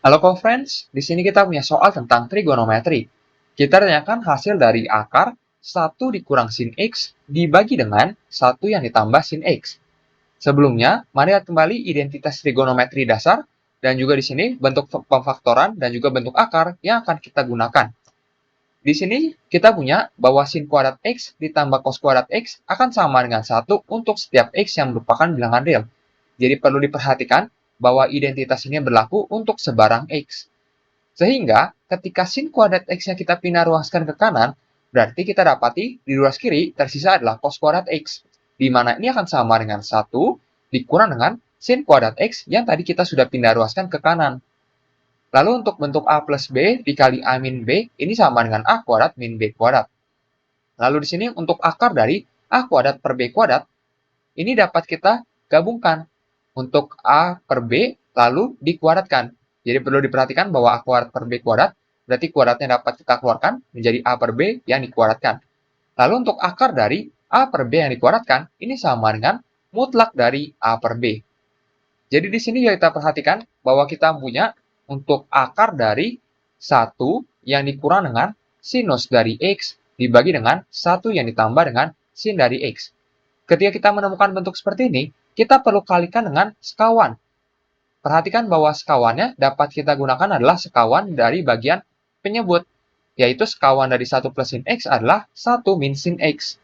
Halo co-friends, di sini kita punya soal tentang trigonometri. Kita tanyakan hasil dari akar 1 dikurang sin X dibagi dengan 1 yang ditambah sin X. Sebelumnya, mari lihat kembali identitas trigonometri dasar dan juga di sini bentuk pemfaktoran dan juga bentuk akar yang akan kita gunakan. Di sini kita punya bahwa sin kuadrat X ditambah cos kuadrat X akan sama dengan 1 untuk setiap X yang merupakan bilangan real. Jadi perlu diperhatikan bahwa identitas ini berlaku untuk sebarang X. Sehingga ketika sin kuadrat X-nya kita pindah ruaskan ke kanan, berarti kita dapati di ruas kiri tersisa adalah cos kuadrat X, di mana ini akan sama dengan 1 dikurang dengan sin kuadrat X yang tadi kita sudah pindah ruaskan ke kanan. Lalu untuk bentuk A plus B dikali A min B, ini sama dengan A kuadrat min B kuadrat. Lalu di sini untuk akar dari A kuadrat per B kuadrat, ini dapat kita gabungkan untuk A per B lalu dikuadratkan. Jadi perlu diperhatikan bahwa A kuadrat per B kuadrat, berarti kuadratnya dapat kita keluarkan menjadi A per B yang dikuadratkan. Lalu untuk akar dari A per B yang dikuadratkan, ini sama dengan mutlak dari A per B. Jadi di sini kita perhatikan bahwa kita punya untuk akar dari 1 yang dikurang dengan sinus dari X dibagi dengan 1 yang ditambah dengan sin dari X. Ketika kita menemukan bentuk seperti ini, kita perlu kalikan dengan sekawan. Perhatikan bahwa sekawannya dapat kita gunakan adalah sekawan dari bagian penyebut, yaitu sekawan dari 1 plus sin X adalah 1 min sin X.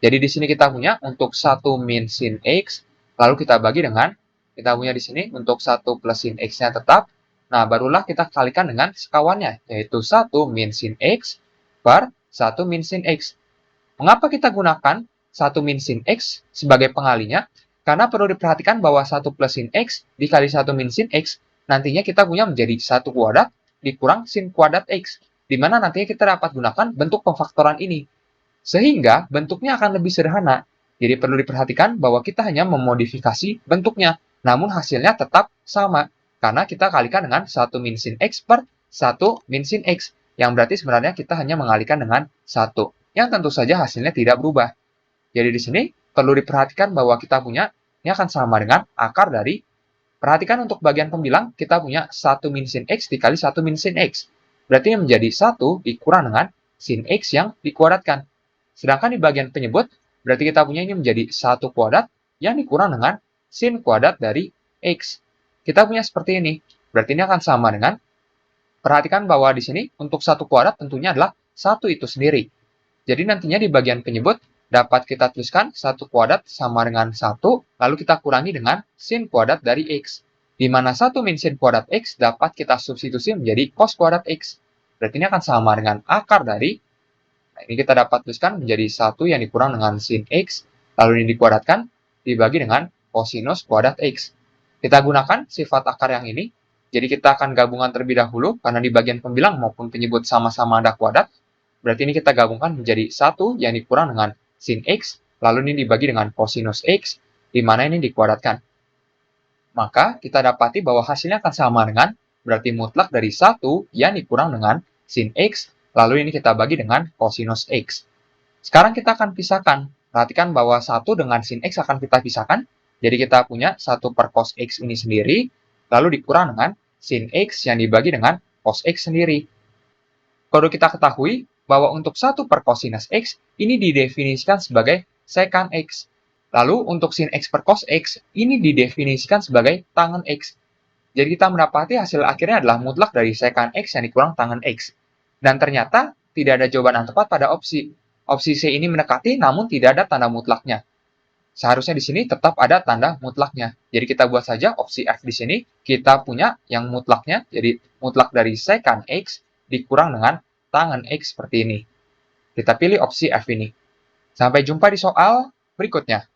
Jadi di sini kita punya untuk 1 min sin X, lalu kita bagi dengan, kita punya di sini untuk 1 plus sin X-nya tetap, nah barulah kita kalikan dengan sekawannya, yaitu 1 min sin X per 1 min sin X. Mengapa kita gunakan 1 min sin X sebagai pengalinya? Karena perlu diperhatikan bahwa 1 plus sin X dikali 1 min sin X, nantinya kita punya menjadi 1 kuadrat dikurang sin kuadrat X, di mana nantinya kita dapat gunakan bentuk pemfaktoran ini. Sehingga bentuknya akan lebih sederhana. Jadi perlu diperhatikan bahwa kita hanya memodifikasi bentuknya, namun hasilnya tetap sama. Karena kita kalikan dengan 1 min sin X per 1 min sin X, yang berarti sebenarnya kita hanya mengalikan dengan 1, yang tentu saja hasilnya tidak berubah. Jadi di sini perlu diperhatikan bahwa kita punya, ini akan sama dengan akar dari, perhatikan untuk bagian pembilang, kita punya 1 min sin X dikali 1 min sin X. Berarti ini menjadi 1 dikurang dengan sin X yang dikuadratkan. Sedangkan di bagian penyebut, berarti kita punya ini menjadi 1 kuadrat yang dikurang dengan sin kuadrat dari X. Kita punya seperti ini. Berarti ini akan sama dengan, perhatikan bahwa di sini untuk 1 kuadrat tentunya adalah 1 itu sendiri. Jadi nantinya di bagian penyebut, dapat kita tuliskan 1 kuadrat sama dengan 1, lalu kita kurangi dengan sin kuadrat dari X. Di mana 1 min sin kuadrat X dapat kita substitusi menjadi cos kuadrat X. Berarti ini akan sama dengan akar dari, nah, ini kita dapat tuliskan menjadi 1 yang dikurang dengan sin X, lalu ini dikuadratkan, dibagi dengan kosinus kuadrat X. Kita gunakan sifat akar yang ini, jadi kita akan gabungan terlebih dahulu, karena di bagian pembilang maupun penyebut sama-sama ada kuadrat, berarti ini kita gabungkan menjadi 1 yang dikurang dengan sin X, lalu ini dibagi dengan kosinus X, di mana ini dikuadratkan. Maka kita dapati bahwa hasilnya akan sama dengan, berarti mutlak dari 1 yang dikurang dengan sin X, lalu ini kita bagi dengan kosinus X. Sekarang kita akan pisahkan. Perhatikan bahwa 1 dengan sin X akan kita pisahkan. Jadi kita punya 1 per cos X ini sendiri, lalu dikurang dengan sin X yang dibagi dengan cos X sendiri. Perlu kita ketahui bahwa untuk 1 per cosinus X, ini didefinisikan sebagai secant X. Lalu untuk sin X per cos X, ini didefinisikan sebagai tangen X. Jadi kita mendapati hasil akhirnya adalah mutlak dari secant X yang dikurang tangen X. Dan ternyata tidak ada jawaban yang tepat pada opsi. Opsi C ini mendekati namun tidak ada tanda mutlaknya. Seharusnya di sini tetap ada tanda mutlaknya. Jadi kita buat saja opsi F di sini. Kita punya yang mutlaknya, jadi mutlak dari secant X dikurang dengan tangen X seperti ini. Kita pilih opsi F ini. Sampai jumpa di soal berikutnya.